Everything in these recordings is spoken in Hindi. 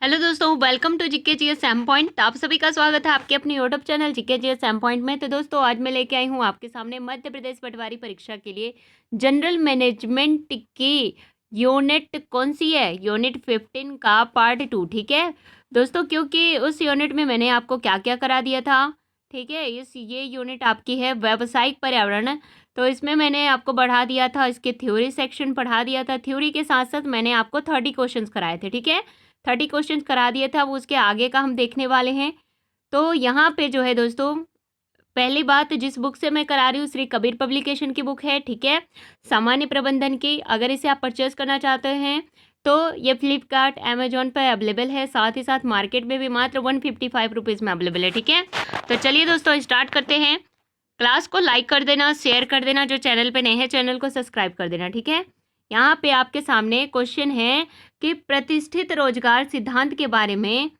हेलो दोस्तों, welcome to GK GS M point. आप सभी का स्वागत है आपके अपने YouTube channel GK GS M point में। तो दोस्तों, आज मैं लेके आई हूँ आपके सामने मध्य प्रदेश पटवारी परीक्षा के लिए जनरल मैनेजमेंट की यूनिट कौन सी है, यूनिट 15 का पार्ट 2। ठीक है दोस्तों, क्योंकि उस यूनिट में मैंने आपको क्या क्या करा दिया था। ठीक है, ये यूनिट आपकी है व्यावसायिक पर्यावरण। तो इसमें मैंने आपको बढ़ा दिया था, इसके थ्योरी सेक्शन पढ़ा दिया था। थ्योरी के साथ साथ मैंने आपको 30 क्वेश्चंस कराए थे। ठीक है, 30 क्वेश्चन करा दिए था। अब उसके आगे का हम देखने वाले हैं। तो यहाँ पे जो है दोस्तों, पहली बात जिस बुक से मैं करा रही हूँ श्री कबीर पब्लिकेशन की बुक है। ठीक है, सामान्य प्रबंधन की। अगर इसे आप परचेज करना चाहते हैं तो ये फ्लिपकार्ट अमेजोन पर अवेलेबल है, साथ ही साथ मार्केट में भी मात्र 155 रुपीज़ में अवेलेबल है। ठीक है, तो चलिए दोस्तों स्टार्ट करते हैं। क्लास को लाइक कर देना, शेयर कर देना, जो चैनल पे नए हैं चैनल को सब्सक्राइब कर देना। ठीक है, यहाँ पे आपके सामने क्वेश्चन है कि प्रतिष्ठित रोजगार सिद्धांत के बारे में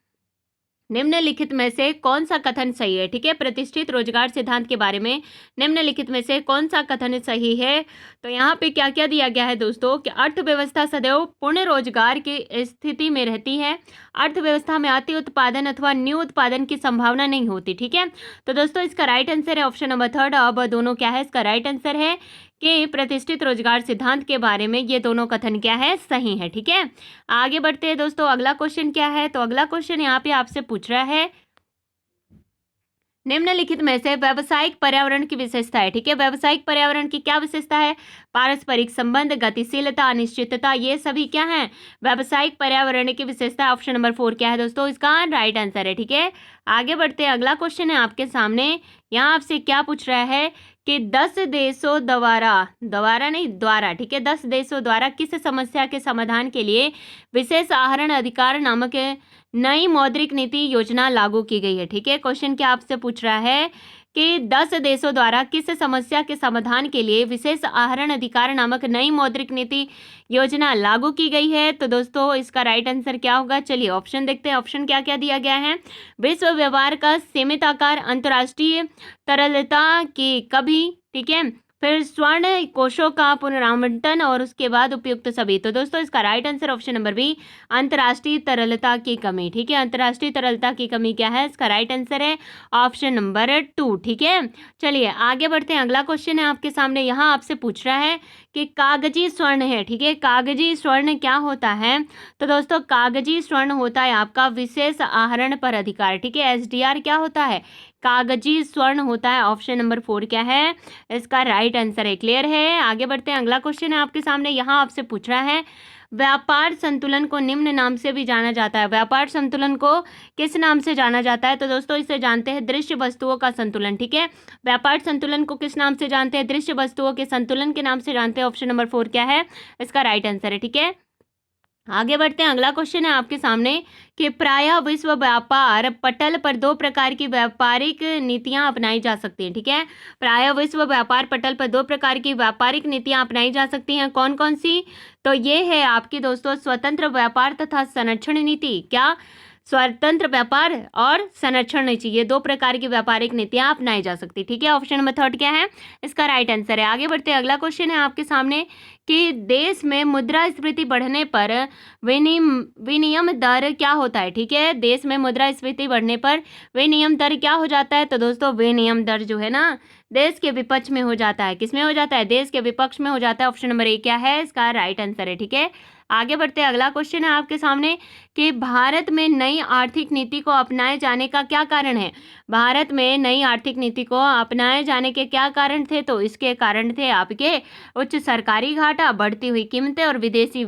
निम्नलिखित में से कौन सा कथन सही है। ठीक है, प्रतिष्ठित रोजगार सिद्धांत के बारे में निम्नलिखित में से कौन सा कथन सही है। तो यहाँ पे क्या क्या दिया गया है दोस्तों कि अर्थव्यवस्था सदैव पूर्ण रोजगार की स्थिति में रहती है। अर्थव्यवस्था में अति उत्पादन अथवा न्यू उत्पादन की संभावना नहीं होती। ठीक है, तो दोस्तों इसका राइट आंसर है ऑप्शन नंबर 3। अब दोनों क्या है, इसका राइट आंसर है कि प्रतिष्ठित रोजगार सिद्धांत के बारे में ये दोनों कथन क्या है, सही है। ठीक है, आगे बढ़ते हैं दोस्तों। अगला क्वेश्चन क्या है, तो अगला क्वेश्चन यहाँ पे आपसे पूछ रहा है निम्नलिखित में से व्यावसायिक पर्यावरण की विशेषता है। ठीक है, व्यावसायिक पर्यावरण की क्या विशेषता है, पारस्परिक संबंध, गतिशीलता, अनिश्चितता, ये सभी क्या है व्यावसायिक पर्यावरण की विशेषता। ऑप्शन नंबर 4 क्या है दोस्तों, इसका राइट आंसर है। ठीक है, आगे बढ़ते हैं। अगला क्वेश्चन है आपके सामने। यहाँ आपसे क्या पूछ रहा है कि 10 देशों द्वारा ठीक है, 10 देशों द्वारा किस समस्या के समाधान के लिए विशेष आहरण अधिकार नामक नई मौद्रिक नीति योजना लागू की गई है। ठीक है, क्वेश्चन क्या आपसे पूछ रहा है कि 10 देशों द्वारा किस समस्या के समाधान के लिए विशेष आहरण अधिकार नामक नई मौद्रिक नीति योजना लागू की गई है। तो दोस्तों इसका राइट आंसर क्या होगा, चलिए ऑप्शन देखते हैं। ऑप्शन क्या क्या दिया गया है, विश्व व्यवहार का सीमित आकार, अंतर्राष्ट्रीय तरलता की कभी, ठीक है, फिर स्वर्ण कोषों का पुनरावंटन और उसके बाद उपयुक्त सभी। तो दोस्तों इसका right answer option number B, अंतर्राष्ट्रीय तरलता की कमी। ठीक है, अंतर्राष्ट्रीय तरलता की कमी क्या है, इसका राइट आंसर है ऑप्शन नंबर 2। ठीक है, चलिए आगे बढ़ते हैं। अगला क्वेश्चन है आपके सामने। यहाँ आपसे पूछ रहा है कि कागजी स्वर्ण है। ठीक है, कागजी स्वर्ण क्या होता है, तो दोस्तों कागजी स्वर्ण होता है आपका विशेष आहरण पर अधिकार। ठीक है, एसडीआर क्या होता है, कागजी स्वर्ण होता है। ऑप्शन नंबर 4 क्या है, इसका राइट आंसर है। क्लियर है, आगे बढ़ते हैं। अगला क्वेश्चन है आपके सामने। यहाँ आपसे पूछ रहा है व्यापार संतुलन को निम्न नाम से भी जाना जाता है। व्यापार संतुलन को किस नाम से जाना जाता है, तो दोस्तों इसे जानते हैं दृश्य वस्तुओं का संतुलन। ठीक है, व्यापार संतुलन को किस नाम से जानते हैं, दृश्य वस्तुओं के संतुलन के नाम से जानते हैं। ऑप्शन नंबर 4 क्या है, इसका राइट आंसर है। ठीक है, आगे बढ़ते हैं। अगला क्वेश्चन है आपके सामने कि प्रायः विश्व व्यापार पटल पर 2 प्रकार की व्यापारिक नीतियां अपनाई जा सकती हैं। ठीक है, प्रायः विश्व व्यापार पटल पर 2 प्रकार की व्यापारिक नीतियां अपनाई जा सकती हैं। कौन कौन सी, तो ये है आपकी दोस्तों स्वतंत्र व्यापार तथा संरक्षण नीति। क्या, स्वतंत्र व्यापार और संरक्षण नीति, ये 2 प्रकार की व्यापारिक नीतियां अपनाई जा सकती। ठीक है, ऑप्शन नंबर 3 क्या है, इसका राइट आंसर है। आगे बढ़ते हैं। अगला क्वेश्चन है आपके सामने कि देश में मुद्रास्फीति बढ़ने पर विनिमय दर क्या होता है। ठीक है, देश में मुद्रास्फीति बढ़ने पर विनिमय दर क्या हो जाता है, तो दोस्तों विनिमय दर जो है ना देश के विपक्ष में हो जाता है। किस में हो जाता है, देश के विपक्ष में हो जाता है। ऑप्शन नंबर 1 क्या है, इसका राइट आंसर है। ठीक है, आगे बढ़ते हैं। अगला क्वेश्चन है आपके सामने कि भारत में नई आर्थिक नीति को अपनाए जाने का क्या कारण है। भारत में नई आर्थिक नीति को अपनाए जाने के क्या कारण थे, तो इसके कारण थे आपके उच्च सरकारी घाटा, बढ़ती हुई कीमतें और विदेशी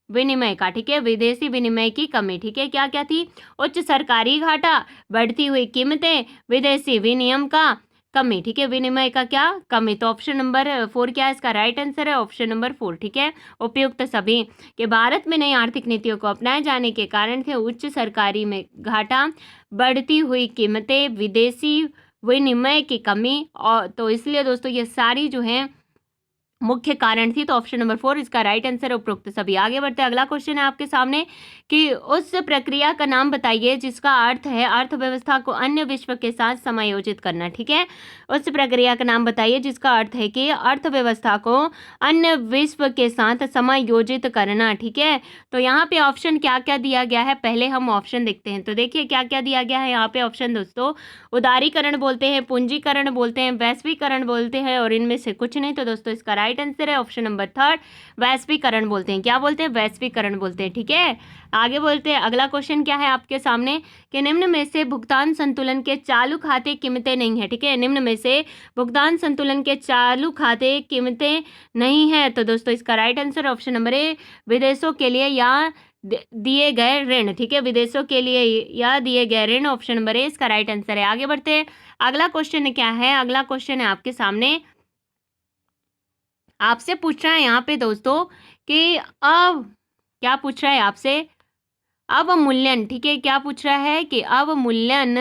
विनिमय का। ठीक है, विदेशी विनिमय की कमी। ठीक है, क्या क्या थी, उच्च सरकारी घाटा, बढ़ती हुई कीमतें, विदेशी विनिमय का कमी। ठीक है, विनिमय का क्या, कमी। तो ऑप्शन नंबर 4 क्या है, इसका राइट आंसर है ऑप्शन नंबर 4। ठीक है, उपयुक्त सभी कि भारत में नई आर्थिक नीतियों को अपनाए जाने के कारण थे उच्च सरकारी में घाटा, बढ़ती हुई कीमतें, विदेशी विनिमय की कमी। और तो इसलिए दोस्तों ये सारी जो है मुख्य कारण थी, तो ऑप्शन नंबर 4 इसका राइट आंसर है उपरोक्त सभी। आगे बढ़ते हैं, अगला क्वेश्चन है आपके सामने कि उस प्रक्रिया का नाम बताइए जिसका अर्थ है अर्थव्यवस्था को अन्य विश्व के साथ समायोजित करना। ठीक है, उस प्रक्रिया का नाम बताइए जिसका अर्थ है कि अर्थव्यवस्था को अन्य विश्व के साथ समायोजित करना। ठीक है, तो यहाँ पे ऑप्शन क्या क्या दिया गया है, पहले हम ऑप्शन देखते हैं। तो देखिए क्या क्या दिया गया है यहाँ पे ऑप्शन दोस्तों, उदारीकरण बोलते हैं, पूंजीकरण बोलते हैं, वैश्वीकरण बोलते हैं, और इनमें से कुछ नहीं। तो दोस्तों इसका राइट आंसर है ऑप्शन नंबर 3 वैश्वीकरण बोलते हैं। क्या बोलते हैं, वैश्वीकरण बोलते हैं। ठीक है, आगे बोलते हैं, अगला क्वेश्चन क्या है आपके सामने कि निम्न में से भुगतान संतुलन के चालू खाते कीमतें नहीं है। ठीक है, निम्न में से भुगतान संतुलन के चालू खाते कीमतें नहीं है। तो दोस्तों इसका right answer option number A विदेशों के लिए या दिए गए ऋण। ठीक है, विदेशों के लिए या दिए गए ऋण, ऑप्शन नंबर ए इसका राइट आंसर है। आगे बढ़ते हैं, अगला क्वेश्चन क्या है, अगला क्वेश्चन है आपके सामने, आपसे पूछ रहा है यहाँ पे दोस्तों कि अब क्या पूछ रहा है आपसे, अवमूल्यन। ठीक है, क्या पूछ रहा है कि अवमूल्यन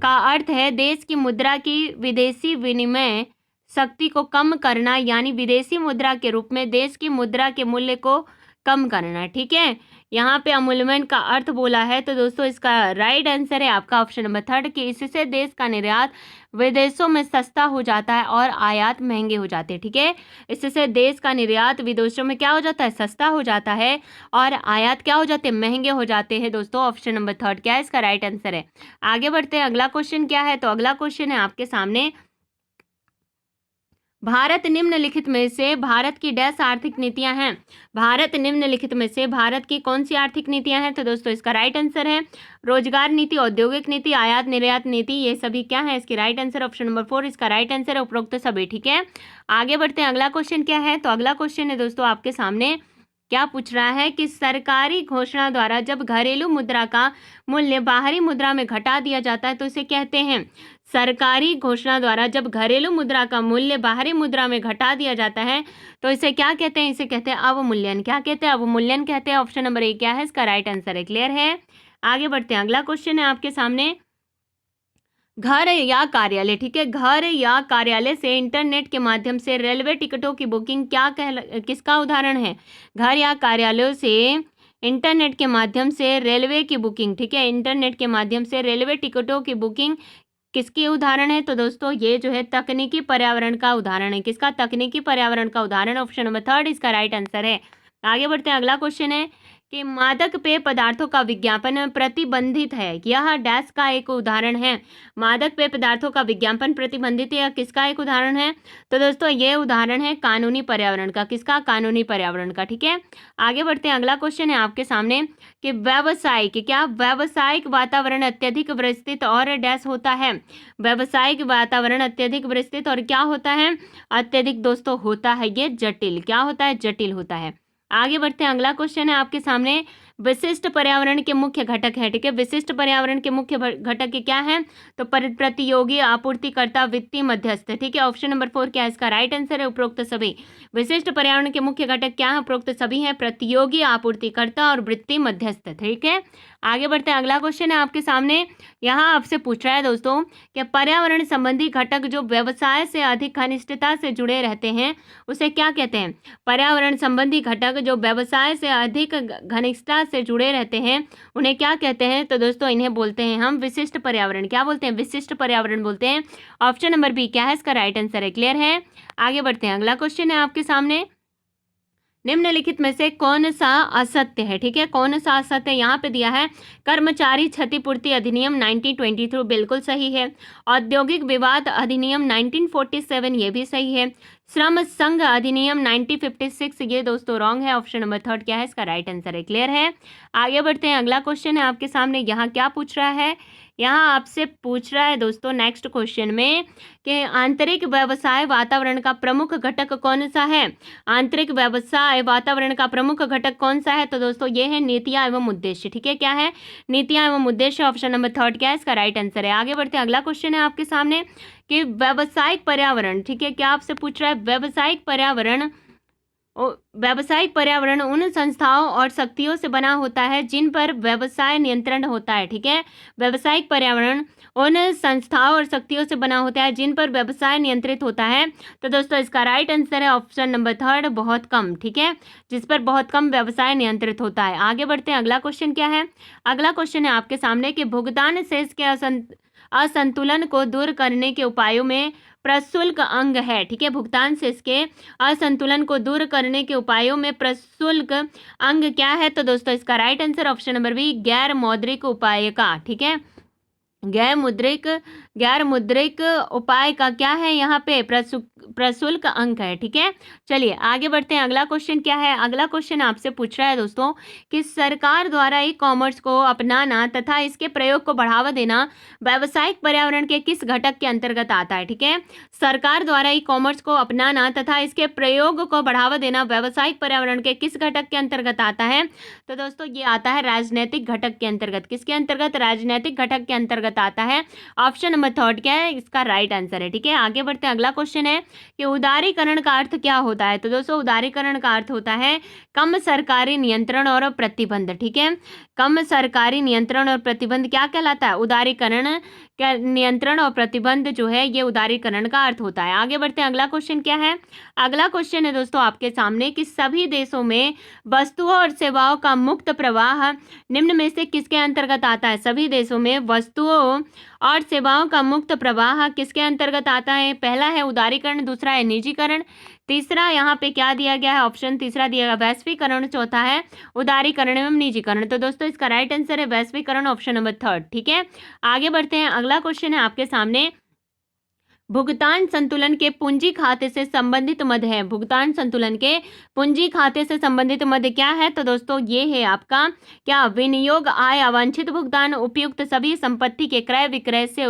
का अर्थ है देश की मुद्रा की विदेशी विनिमय शक्ति को कम करना, यानी विदेशी मुद्रा के रूप में देश की मुद्रा के मूल्य को कम करना। ठीक है, यहाँ पे अवमूल्यन का अर्थ बोला है, तो दोस्तों इसका राइट आंसर है आपका ऑप्शन नंबर 3 कि इससे देश का निर्यात विदेशों में सस्ता हो जाता है और आयात महंगे हो जाते हैं। ठीक है, इससे देश का निर्यात विदेशों में क्या हो जाता है, सस्ता हो जाता है, और आयात क्या हो जाते हैं, महंगे हो जाते हैं। दोस्तों ऑप्शन नंबर 3 क्या है, इसका राइट आंसर है। आगे बढ़ते हैं, अगला क्वेश्चन क्या है, तो अगला क्वेश्चन है आपके सामने, भारत निम्नलिखित में से भारत की डैश आर्थिक नीतियां हैं। भारत निम्नलिखित में से भारत की कौन सी आर्थिक नीतियां हैं, तो दोस्तों इसका राइट आंसर है रोजगार नीति, औद्योगिक नीति, आयात निर्यात नीति। ये सभी क्या है, इसकी राइट आंसर ऑप्शन नंबर 4 इसका राइट आंसर है उपरोक्त सभी। ठीक है, आगे बढ़ते हैं, अगला क्वेश्चन क्या है, तो अगला क्वेश्चन है दोस्तों आपके सामने, क्या पूछ रहा है कि सरकारी घोषणा द्वारा जब घरेलू मुद्रा का मूल्य बाहरी मुद्रा में घटा दिया जाता है तो इसे कहते हैं, सरकारी घोषणा द्वारा जब घरेलू मुद्रा का मूल्य बाहरी मुद्रा में घटा दिया जाता है तो इसे क्या कहते हैं, इसे कहते हैं अवमूल्यन। क्या कहते हैं, अवमूल्यन कहते हैं। ऑप्शन नंबर 1 क्या है, इसका राइट आंसर है। क्लियर है, आगे बढ़ते हैं, अगला क्वेश्चन है आपके सामने, घर या कार्यालय। ठीक है, घर या कार्यालय से इंटरनेट के माध्यम से रेलवे टिकटों की बुकिंग किसका उदाहरण है, घर या कार्यालयों से इंटरनेट के माध्यम से रेलवे की बुकिंग। ठीक है, इंटरनेट के माध्यम से रेलवे टिकटों की बुकिंग किसकी उदाहरण है, तो दोस्तों ये जो है तकनीकी पर्यावरण का उदाहरण है। किसका, तकनीकी पर्यावरण का उदाहरण, ऑप्शन नंबर 3 इसका राइट आंसर है। आगे बढ़ते हैं, अगला क्वेश्चन है कि मादक पेय पदार्थों का विज्ञापन प्रतिबंधित है, यह डैश का एक उदाहरण है। मादक पेय पदार्थों का विज्ञापन प्रतिबंधित है, किसका एक उदाहरण है, तो दोस्तों ये उदाहरण है कानूनी पर्यावरण का। किसका, कानूनी पर्यावरण का। ठीक है, आगे बढ़ते हैं, अगला क्वेश्चन है आपके सामने कि व्यावसायिक वातावरण अत्यधिक विस्तृत और डैश होता है। व्यावसायिक वातावरण अत्यधिक विस्तृत और क्या होता है, अत्यधिक दोस्तों होता है ये जटिल। क्या होता है, जटिल होता है। आगे बढ़ते हैं, अगला क्वेश्चन है आपके सामने, विशिष्ट पर्यावरण के मुख्य घटक है। ठीक है, विशिष्ट पर्यावरण के मुख्य घटक क्या है, तो प्रतियोगी, आपूर्तिकर्ता, वित्तीय मध्यस्थ। ठीक है, ऑप्शन नंबर 4 क्या है, इसका राइट आंसर है उपरोक्त सभी। विशिष्ट पर्यावरण के मुख्य घटक क्या है, उपरोक्त सभी हैं, प्रतियोगी, आपूर्तिकर्ता और वित्तीय मध्यस्थ। ठीक है, आगे बढ़ते हैं, अगला क्वेश्चन है आपके सामने, यहाँ आपसे पूछ रहा है दोस्तों कि पर्यावरण संबंधी घटक जो व्यवसाय से अधिक घनिष्ठता से जुड़े रहते हैं उसे क्या कहते हैं। पर्यावरण संबंधी घटक जो व्यवसाय से अधिक घनिष्ठता से जुड़े रहते हैं उन्हें क्या कहते हैं, तो दोस्तों इन्हें बोलते हैं हम विशिष्ट पर्यावरण। क्या बोलते हैं, विशिष्ट पर्यावरण बोलते हैं। ऑप्शन नंबर बी क्या है, इसका राइट आंसर है। क्लियर है, आगे बढ़ते हैं, अगला क्वेश्चन है आपके सामने, निम्नलिखित में से कौन सा असत्य है। ठीक है, कौन सा असत्य यहाँ पे दिया है, कर्मचारी क्षतिपूर्ति अधिनियम 1923 बिल्कुल सही है। औद्योगिक विवाद अधिनियम 1947 ये भी सही है। श्रम संघ अधिनियम 1956 ये दोस्तों रॉन्ग है। ऑप्शन नंबर 3 क्या है, इसका राइट आंसर है। क्लियर है, आगे बढ़ते हैं, अगला क्वेश्चन है आपके सामने, यहाँ क्या पूछ रहा है, यहाँ आपसे पूछ रहा है दोस्तों नेक्स्ट क्वेश्चन में कि आंतरिक व्यवसाय वातावरण का प्रमुख घटक कौन सा है। आंतरिक व्यवसाय वातावरण का प्रमुख घटक कौन सा है, तो दोस्तों ये है नीतियां एवं उद्देश्य। ठीक है, क्या है, नीतियां एवं उद्देश्य। ऑप्शन नंबर 3 क्या है, इसका राइट आंसर है। आगे बढ़ते हैं, अगला क्वेश्चन है आपके सामने कि व्यावसायिक पर्यावरण। ठीक है, क्या आपसे पूछ रहा है, व्यावसायिक पर्यावरण व्यावसायिक पर्यावरण उन संस्थाओं और शक्तियों से बना होता है जिन पर व्यवसाय नियंत्रण होता है। ठीक है, व्यावसायिक पर्यावरण उन संस्थाओं और शक्तियों से बना होता है जिन पर व्यवसाय नियंत्रित होता है। तो दोस्तों इसका राइट आंसर है ऑप्शन नंबर थर्ड, बहुत कम। ठीक है, जिस पर बहुत कम व्यवसाय नियंत्रित होता है। आगे बढ़ते हैं, अगला क्वेश्चन क्या है। अगला क्वेश्चन है आपके सामने कि भुगतान शेष के असंतुलन को दूर करने के उपायों में प्रशुल्क अंग है। ठीक है, भुगतान शेष के असंतुलन को दूर करने के उपायों में प्रशुल्क अंग क्या है। तो दोस्तों इसका right answer option number B, गैर मौद्रिक उपाय का। ठीक है, गैर मुद्रिक उपाय का क्या है यहाँ पे, प्रशुल्क अंक है। ठीक है, चलिए आगे बढ़ते हैं। अगला क्वेश्चन क्या है। अगला क्वेश्चन आपसे पूछ रहा है दोस्तों कि सरकार द्वारा ई कॉमर्स को अपनाना तथा इसके प्रयोग को बढ़ावा देना व्यावसायिक पर्यावरण के किस घटक के अंतर्गत आता है। ठीक है, सरकार द्वारा ई कॉमर्स को अपनाना तथा इसके प्रयोग को बढ़ावा देना व्यावसायिक पर्यावरण के किस घटक के अंतर्गत आता है। तो दोस्तों ये आता है राजनीतिक घटक के अंतर्गत। किसके अंतर्गत, राजनीतिक घटक के अंतर्गत आता है। ऑप्शन नंबर थर्ड क्या है, इसका राइट आंसर है। ठीक है, आगे बढ़ते हैं। अगला क्वेश्चन है कि उदारीकरण का अर्थ क्या होता है। तो दोस्तों उदारीकरण का अर्थ होता है कम सरकारी नियंत्रण और प्रतिबंध। ठीक है, कम सरकारी नियंत्रण और प्रतिबंध क्या कहलाता है, उदारीकरण। नियंत्रण और प्रतिबंध जो है ये उदारीकरण का अर्थ होता है। आगे बढ़ते हैं, अगला क्वेश्चन क्या है। अगला क्वेश्चन है दोस्तों आपके सामने कि सभी देशों में वस्तुओं और सेवाओं का मुक्त प्रवाह निम्न में से किसके अंतर्गत आता है। सभी देशों में वस्तुओं और सेवाओं का मुक्त प्रवाह किसके अंतर्गत आता है। पहला है उदारीकरण, दूसरा है निजीकरण, तीसरा यहाँ पे क्या दिया गया है, ऑप्शन तीसरा दिया गया वैश्वीकरण, चौथा है उदारीकरण एवं निजीकरण। तो दोस्तों इसका राइट आंसर है वैश्वीकरण, ऑप्शन नंबर थर्ड। ठीक है, आगे बढ़ते हैं। अगला क्वेश्चन है आपके सामने, भुगतान संतुलन के पूंजी खाते से संबंधित मद है। भुगतान संतुलन के पूंजी खाते से संबंधित मद क्या है। तो दोस्तों ये है आपका क्या, विनियोग आय, अवांछित भुगतान, उपयुक्त सभी संपत्ति के क्रय विक्रय से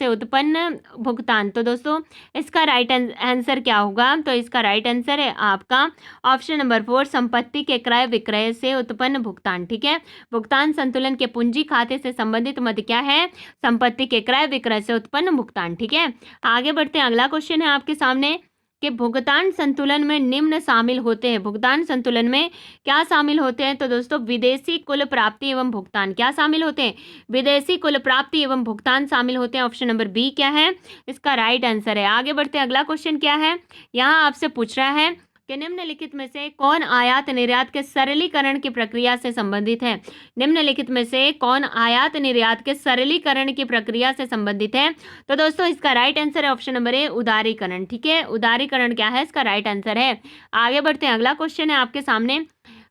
उत्पन्न भुगतान। तो दोस्तों इसका राइट आंसर क्या होगा। तो इसका राइट आंसर है आपका ऑप्शन नंबर फोर, संपत्ति के क्रय विक्रय से उत्पन्न भुगतान। ठीक है, भुगतान संतुलन के पूंजी खाते से संबंधित मद क्या है, संपत्ति के क्रय विक्रय से उत्पन्न भुगतान। ठीक है, आगे बढ़ते हैं। अगला क्वेश्चन है आपके सामने कि भुगतान संतुलन में निम्न शामिल होते हैं। भुगतान संतुलन में क्या शामिल होते हैं। तो दोस्तों विदेशी कुल प्राप्ति एवं भुगतान क्या शामिल होते हैं, विदेशी कुल प्राप्ति एवं भुगतान शामिल होते हैं। ऑप्शन नंबर बी क्या है, इसका राइट आंसर है। आगे बढ़ते हैं। अगला क्वेश्चन क्या है, यहाँ आपसे पूछ रहा है कि निम्नलिखित में से कौन आयात निर्यात के सरलीकरण की प्रक्रिया से संबंधित है। निम्नलिखित में से कौन आयात निर्यात के सरलीकरण की प्रक्रिया से संबंधित है। तो दोस्तों इसका राइट आंसर है ऑप्शन नंबर ए, उदारीकरण। ठीक है, उदारीकरण क्या है, इसका राइट आंसर है। आगे बढ़ते हैं। अगला क्वेश्चन है आपके सामने,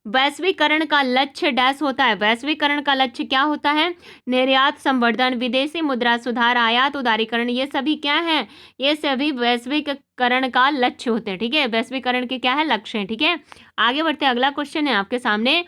वैश्वीकरण का लक्ष्य डैश होता है। वैश्वीकरण का लक्ष्य क्या होता है, निर्यात संवर्धन, विदेशी मुद्रा सुधार, आयात उदारीकरण, ये सभी क्या हैं, ये सभी वैश्वीकरण का लक्ष्य होते हैं। ठीक है, वैश्वीकरण के क्या है, लक्ष्य हैं। ठीक है, आगे बढ़ते हैं। अगला क्वेश्चन है आपके सामने,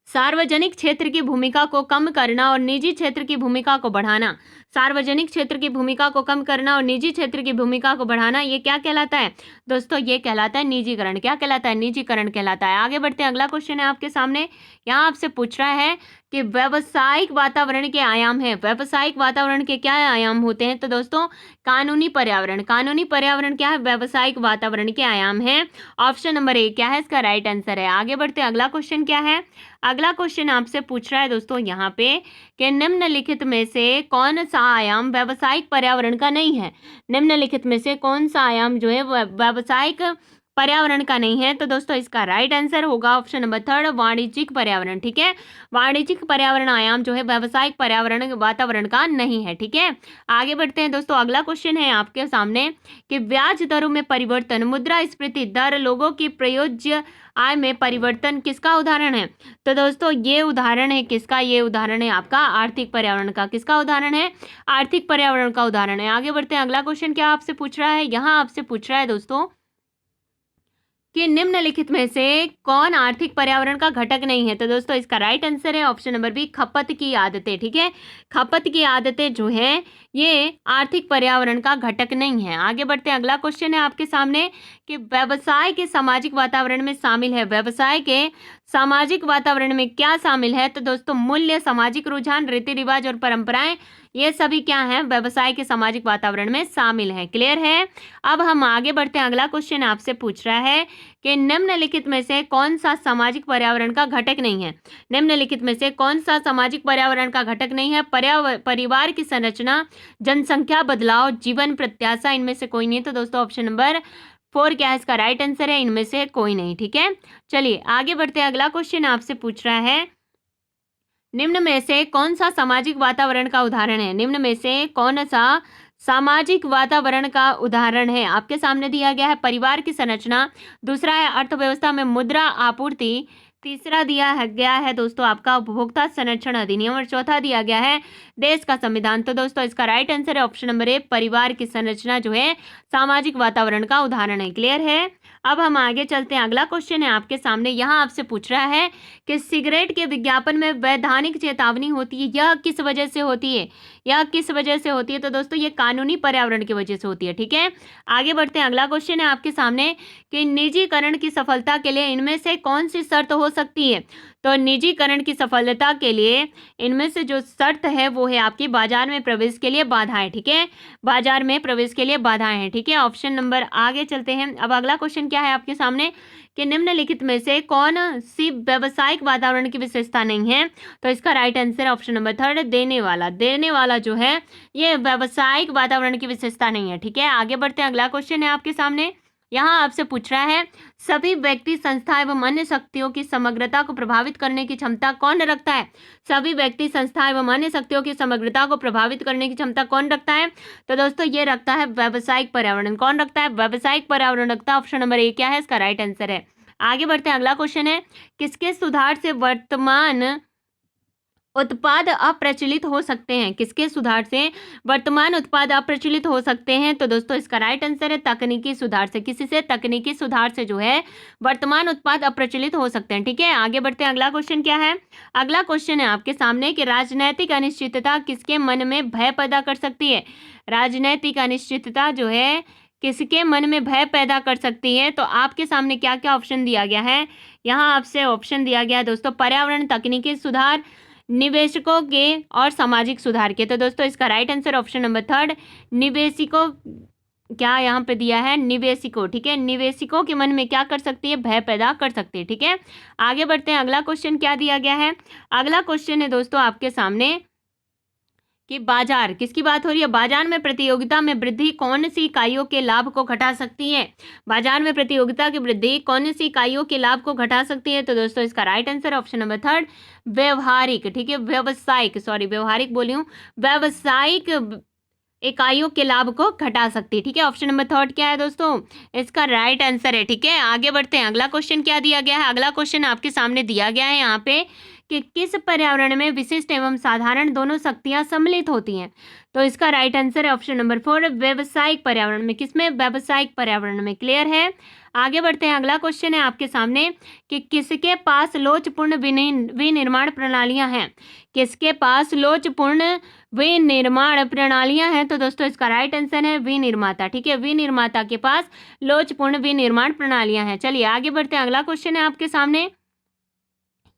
सार्वजनिक क्षेत्र की भूमिका को कम करना और निजी क्षेत्र की भूमिका को बढ़ाना। सार्वजनिक क्षेत्र की भूमिका को कम करना और निजी क्षेत्र की भूमिका को बढ़ाना, ये क्या कहलाता है दोस्तों, ये कहलाता है निजीकरण। क्या कहलाता है, निजीकरण कहलाता है। आगे बढ़ते हैं। अगला क्वेश्चन है आपके सामने, यहाँ आपसे पूछ रहा है कि व्यावसायिक वातावरण के आयाम है। व्यावसायिक वातावरण के क्या आयाम होते हैं। तो दोस्तों कानूनी पर्यावरण। कानूनी पर्यावरण क्या है, व्यावसायिक वातावरण के आयाम है। ऑप्शन नंबर ए क्या है, इसका राइट आंसर है। आगे बढ़ते हैं। अगला क्वेश्चन क्या है, अगला क्वेश्चन आपसे पूछ रहा है दोस्तों यहाँ पे कि निम्नलिखित में से कौन सा आयाम व्यावसायिक पर्यावरण का नहीं है। निम्नलिखित में से कौन सा आयाम जो है व्यावसायिक पर्यावरण का नहीं है। तो दोस्तों इसका राइट आंसर होगा ऑप्शन नंबर थर्ड, वाणिज्यिक पर्यावरण। ठीक है, वाणिज्यिक पर्यावरण आयाम जो है व्यावसायिक पर्यावरण वातावरण का नहीं है। ठीक है, आगे बढ़ते हैं दोस्तों। अगला क्वेश्चन है आपके सामने कि ब्याज दरों में परिवर्तन, मुद्रास्फीति दर, लोगों की प्रयोज्य आय में परिवर्तन किसका उदाहरण है। तो दोस्तों ये उदाहरण है किसका, ये उदाहरण है आपका आर्थिक पर्यावरण का। किसका उदाहरण है, आर्थिक पर्यावरण का उदाहरण है। आगे बढ़ते हैं। अगला क्वेश्चन क्या आपसे पूछ रहा है, यहाँ आपसे पूछ रहा है दोस्तों कि निम्नलिखित में से कौन आर्थिक पर्यावरण का घटक नहीं है। तो दोस्तों इसका राइट आंसर है ऑप्शन नंबर बी, खपत की आदतें। ठीक है, खपत की आदतें जो है ये आर्थिक पर्यावरण का घटक नहीं है। आगे बढ़ते हैं। अगला क्वेश्चन है आपके सामने कि व्यवसाय के सामाजिक वातावरण में शामिल है। व्यवसाय के सामाजिक वातावरण में क्या शामिल है। तो दोस्तों मूल्य, सामाजिक रुझान, रीति रिवाज और परंपराएं, ये सभी क्या हैं, व्यवसाय के सामाजिक वातावरण में शामिल हैं। क्लियर है। अब हम आगे बढ़ते हैं। अगला क्वेश्चन आपसे पूछ रहा है कि निम्नलिखित में से कौन सा सामाजिक पर्यावरण का घटक नहीं है। निम्नलिखित में से कौन सा सामाजिक पर्यावरण का घटक नहीं है। परिवार की संरचना, जनसंख्या बदलाव, जीवन प्रत्याशा, इनमें से कोई नहीं। तो दोस्तों ऑप्शन नंबर 4 क्या है इसका राइट आंसर है, इनमें से कोई नहीं। ठीक है, चलिए आगे बढ़ते हैं। अगला क्वेश्चन आपसे पूछ रहा है निम्न में से कौन सा सामाजिक वातावरण का उदाहरण है। निम्न में से कौन सा सामाजिक वातावरण का उदाहरण है। आपके सामने दिया गया है परिवार की संरचना, दूसरा है अर्थव्यवस्था में मुद्रा आपूर्ति, तीसरा दिया गया है दोस्तों आपका उपभोक्ता संरक्षण अधिनियम, और चौथा दिया गया है देश का संविधान। तो दोस्तों इसका राइट आंसर है ऑप्शन नंबर 1, परिवार की संरचना जो है सामाजिक वातावरण का उदाहरण है। क्लियर है। अब हम आगे चलते हैं। अगला क्वेश्चन है आपके सामने, यहाँ आपसे पूछ रहा है कि सिगरेट के विज्ञापन में वैधानिक चेतावनी होती है, यह किस वजह से होती है। यह किस वजह से होती है। तो दोस्तों ये कानूनी पर्यावरण की वजह से होती है। ठीक है, आगे बढ़ते हैं। अगला क्वेश्चन है आपके सामने कि निजीकरण की सफलता के लिए इनमें से कौन सी शर्त हो सकती है। तो निजीकरण की सफलता के लिए इनमें से जो शर्त है वो है आपकी बाजार में प्रवेश के लिए बाधाएं। ठीक है, बाजार में प्रवेश के लिए बाधाएं हैं। ठीक है, ऑप्शन नंबर, आगे चलते हैं। अब अगला क्वेश्चन क्या है आपके सामने कि निम्नलिखित में से कौन सी व्यावसायिक वातावरण की विशेषता नहीं है। तो इसका राइट आंसर ऑप्शन नंबर 3, देने वाला। देने वाला जो है ये व्यावसायिक वातावरण की विशेषता नहीं है। ठीक है, आगे बढ़ते हैं। अगला क्वेश्चन है आपके सामने, यहाँ आपसे पूछ रहा है सभी व्यक्ति, संस्था एवं अन्य शक्तियों की समग्रता को प्रभावित करने की क्षमता कौन रखता है। सभी व्यक्ति, संस्था एवं अन्य शक्तियों की समग्रता को प्रभावित करने की क्षमता कौन रखता है। तो दोस्तों ये रखता है व्यावसायिक पर्यावरण। कौन रखता है, व्यावसायिक पर्यावरण रखता है। ऑप्शन नंबर 1 क्या है इसका राइट आंसर है। आगे बढ़ते हैं। अगला क्वेश्चन है किसके सुधार से वर्तमान उत्पाद अप्रचलित हो सकते हैं। किसके सुधार से वर्तमान उत्पाद अप्रचलित हो सकते हैं। तो दोस्तों इसका राइट आंसर है तकनीकी सुधार से। किसी से, तकनीकी सुधार से जो है वर्तमान उत्पाद अप्रचलित हो सकते हैं। ठीक है, आगे बढ़ते हैं। अगला क्वेश्चन क्या है। अगला क्वेश्चन है आपके सामने कि राजनैतिक अनिश्चितता किसके मन में भय पैदा कर सकती है। राजनैतिक अनिश्चितता जो है किसके मन में भय पैदा कर सकती है। तो आपके सामने क्या क्या ऑप्शन दिया गया है। यहाँ आपसे ऑप्शन दिया गया है दोस्तों पर्यावरण, तकनीकी सुधार, निवेशकों के और सामाजिक सुधार के। तो दोस्तों इसका राइट आंसर ऑप्शन नंबर 3, निवेशकों, क्या यहाँ पे दिया है निवेशकों। ठीक है, निवेशकों के मन में क्या कर सकती है, भय पैदा कर सकती है। ठीक है, आगे बढ़ते हैं। अगला क्वेश्चन क्या दिया गया है। अगला क्वेश्चन है दोस्तों आपके सामने कि बाजार, किसकी बात हो रही है, बाजार में प्रतियोगिता में वृद्धि कौन सी इकाइयों के लाभ को घटा सकती है। बाजार में प्रतियोगिता की वृद्धि कौन सी इकाइयों के लाभ को घटा सकती है। तो दोस्तों इसका राइट आंसर ऑप्शन नंबर 3, व्यवहारिक। ठीक है, व्यवसायिक, सॉरी व्यवहारिक बोली हूँ, व्यवसायिक इकाइयों के लाभ को घटा सकती है। ठीक है, ऑप्शन नंबर 3 क्या है दोस्तों, इसका राइट आंसर है। ठीक है, आगे बढ़ते हैं। अगला क्वेश्चन क्या दिया गया है। अगला क्वेश्चन आपके सामने दिया गया है यहाँ पे कि किस पर्यावरण में विशिष्ट एवं साधारण दोनों शक्तियां सम्मिलित होती हैं। तो इसका राइट आंसर है ऑप्शन नंबर 4, व्यावसायिक पर्यावरण में। किसमें, व्यावसायिक पर्यावरण में। क्लियर है, आगे बढ़ते हैं। अगला क्वेश्चन है आपके सामने कि किसके पास लोचपूर्ण विनिर्माण प्रणालियां हैं। किसके पास लोचपूर्ण विनिर्माण प्रणालियां हैं। तो दोस्तों इसका राइट आंसर है विनिर्माता। ठीक है, विनिर्माता के पास लोचपूर्ण विनिर्माण प्रणालियां हैं। चलिए आगे बढ़ते हैं। अगला क्वेश्चन है आपके सामने,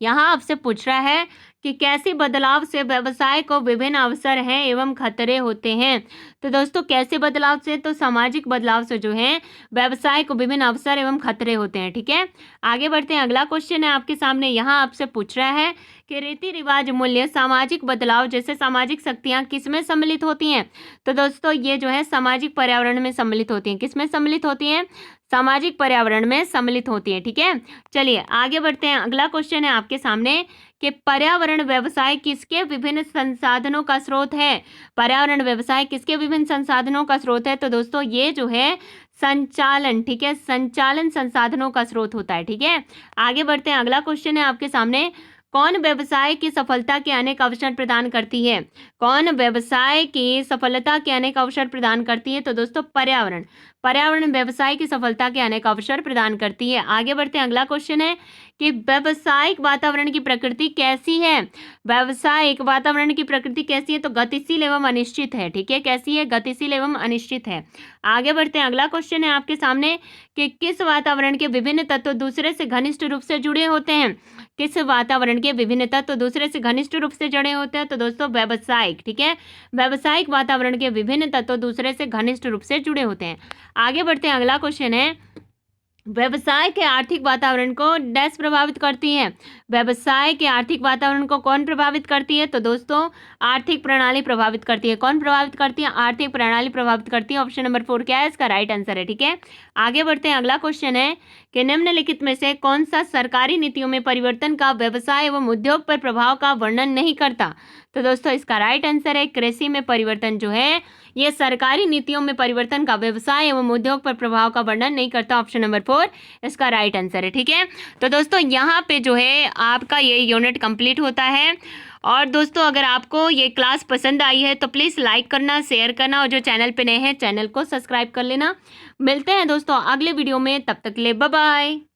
यहाँ आपसे पूछ रहा है कि कैसे बदलाव से व्यवसाय को विभिन्न अवसर हैं एवं खतरे होते हैं। तो दोस्तों कैसे बदलाव से, तो सामाजिक बदलाव से जो है व्यवसाय को विभिन्न अवसर एवं खतरे होते हैं। ठीक है, आगे बढ़ते हैं। अगला क्वेश्चन है आपके सामने, यहाँ आपसे पूछ रहा है कि रीति रिवाज, मूल्य, सामाजिक बदलाव जैसे सामाजिक शक्तियाँ किसमें सम्मिलित होती हैं। तो दोस्तों ये जो है सामाजिक पर्यावरण में सम्मिलित होती हैं। किसमें सम्मिलित होती हैं, सामाजिक पर्यावरण में सम्मिलित होती है। ठीक है, चलिए आगे बढ़ते हैं। अगला क्वेश्चन है आपके सामने कि पर्यावरण व्यवसाय किसके विभिन्न संसाधनों का स्रोत है। पर्यावरण व्यवसाय किसके विभिन्न संसाधनों का स्रोत है। तो दोस्तों ये जो है संचालन, ठीक है, संचालन संसाधनों का स्रोत होता है। ठीक है, आगे बढ़ते हैं। अगला क्वेश्चन है आपके सामने, कौन व्यवसाय की सफलता के अनेक अवसर प्रदान करती है। कौन व्यवसाय की सफलता के अनेक अवसर प्रदान करती है। तो दोस्तों पर्यावरण व्यवसाय की सफलता के अनेक अवसर प्रदान करती है। आगे बढ़ते हैं। अगला क्वेश्चन है कि व्यावसायिक वातावरण की प्रकृति कैसी है। व्यावसायिक वातावरण की प्रकृति कैसी है, तो गतिशील एवं अनिश्चित है। ठीक है, कैसी है, गतिशील एवं अनिश्चित है। आगे बढ़ते हैं, अगला क्वेश्चन है आपके सामने कि किस वातावरण के विभिन्न तत्व दूसरे से घनिष्ठ रूप से जुड़े होते हैं। किस वातावरण के विभिन्न तत्व दूसरे से घनिष्ठ रूप से जुड़े होते हैं, तो दोस्तों व्यावसायिक। ठीक है, व्यावसायिक वातावरण के विभिन्न तत्व दूसरे से घनिष्ठ रूप से जुड़े होते हैं। आगे बढ़ते हैं, अगला क्वेश्चन है व्यवसाय के आर्थिक वातावरण को डैश प्रभावित करती है। व्यवसाय के आर्थिक वातावरण को कौन प्रभावित करती है, तो दोस्तों आर्थिक प्रणाली प्रभावित करती है। कौन प्रभावित करती है, आर्थिक प्रणाली प्रभावित करती है। ऑप्शन नंबर 4 क्या है, इसका राइट आंसर है। ठीक है, आगे बढ़ते हैं, अगला क्वेश्चन है कि निम्नलिखित में से कौन सा सरकारी नीतियों में परिवर्तन का व्यवसाय एवं उद्योग पर प्रभाव का वर्णन नहीं करता, तो दोस्तों इसका राइट आंसर है कृषि में परिवर्तन जो है ये सरकारी नीतियों में परिवर्तन का व्यवसाय एवं उद्योग पर प्रभाव का वर्णन नहीं करता। ऑप्शन नंबर 4 इसका राइट आंसर है। ठीक है, तो दोस्तों यहाँ पे जो है आपका ये यूनिट कंप्लीट होता है। और दोस्तों अगर आपको ये क्लास पसंद आई है तो प्लीज़ लाइक करना, शेयर करना और जो चैनल पे नए हैं चैनल को सब्सक्राइब कर लेना। मिलते हैं दोस्तों अगले वीडियो में, तब तक के लिए बाय बाय।